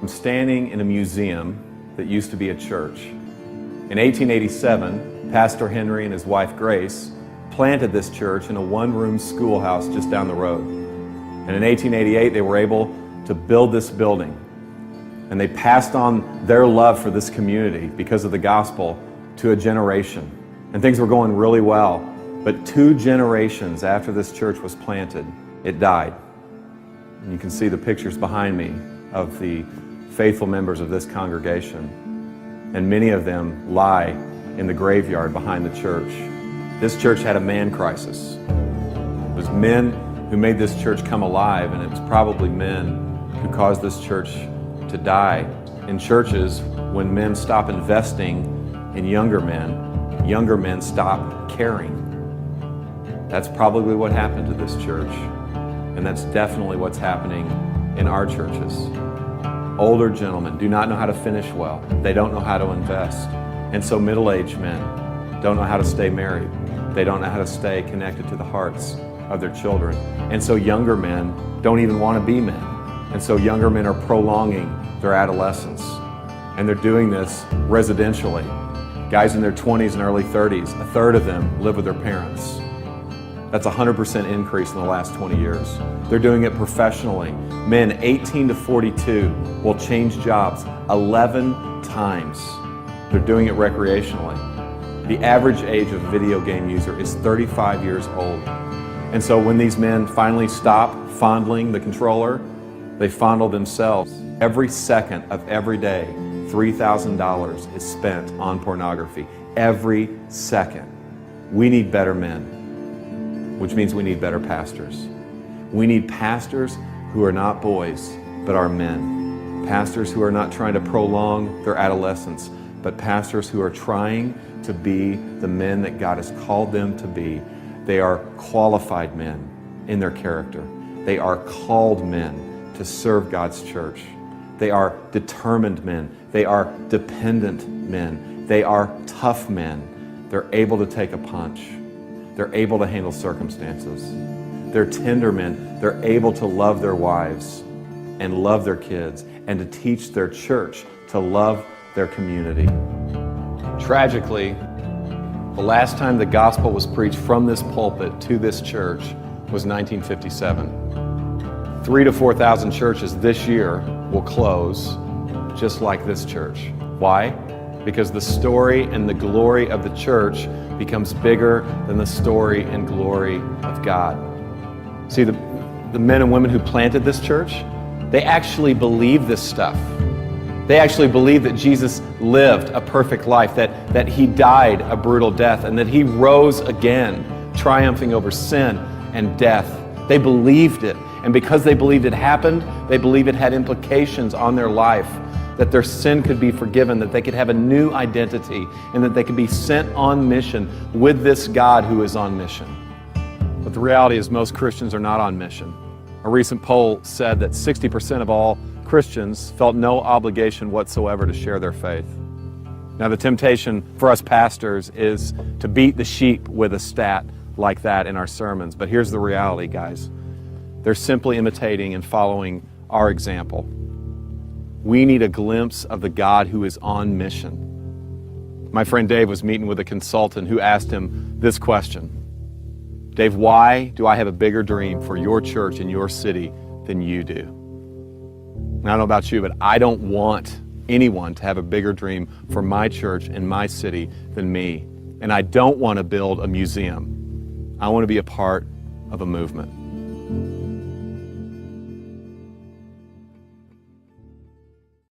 standing in a museum that used to be a church. In 1887, Pastor Henry and his wife Grace planted this church in a one-room schoolhouse just down the road. And in 1888, they were able to build this building. And they passed on their love for this community because of the gospel to a generation. And things were going really well. But 2 generations after this church was planted, it died. And you can see the pictures behind me of the faithful members of this congregation. And many of them lie in the graveyard behind the church. This church had a man crisis. It was men who made this church come alive, and it was probably men who caused this church to die. In churches, when men stop investing in younger men stop caring. That's probably what happened to this church. And that's definitely what's happening in our churches. Older gentlemen do not know how to finish well. They don't know how to invest. And so middle-aged men don't know how to stay married. They don't know how to stay connected to the hearts of their children. And so younger men don't even want to be men. And so younger men are prolonging their adolescence. And they're doing this residentially. Guys in their 20s and early 30s, a third of them live with their parents. That's a 100% increase in the last 20 years. They're doing it professionally. Men 18 to 42 will change jobs 11 times. They're doing it recreationally. The average age of a video game user is 35 years old. And so when these men finally stop fondling the controller, they fondle themselves. Every second of every day, $3,000 is spent on pornography. Every second. We need better men, which means we need better pastors. We need pastors who are not boys, but are men. Pastors who are not trying to prolong their adolescence, but pastors who are trying to be the men that God has called them to be. They are qualified men in their character. They are called men to serve God's church. They are determined men. They are dependent men. They are tough men. They're able to take a punch. They're able to handle circumstances. They're tender men. They're able to love their wives and love their kids and to teach their church to love their community. Tragically, the last time the gospel was preached from this pulpit to this church was 1957. 3,000 to 4,000 churches this year will close just like this church. Why? Because the story and the glory of the church becomes bigger than the story and glory of God. See, the men and women who planted this church, they actually believe this stuff. They actually believe that Jesus lived a perfect life, that he died a brutal death, and that he rose again, triumphing over sin and death. They believed it. And because they believed it happened, they believed it had implications on their life, that their sin could be forgiven, that they could have a new identity, and that they could be sent on mission with this God who is on mission. But the reality is most Christians are not on mission. A recent poll said that 60% of all Christians felt no obligation whatsoever to share their faith. Now, the temptation for us pastors is to beat the sheep with a stat like that in our sermons. But here's the reality, guys. They're simply imitating and following our example. We need a glimpse of the God who is on mission. My friend Dave was meeting with a consultant who asked him this question. Dave, why do I have a bigger dream for your church and your city than you do? And I don't know about you, but I don't want anyone to have a bigger dream for my church and my city than me. And I don't want to build a museum. I want to be a part of a movement.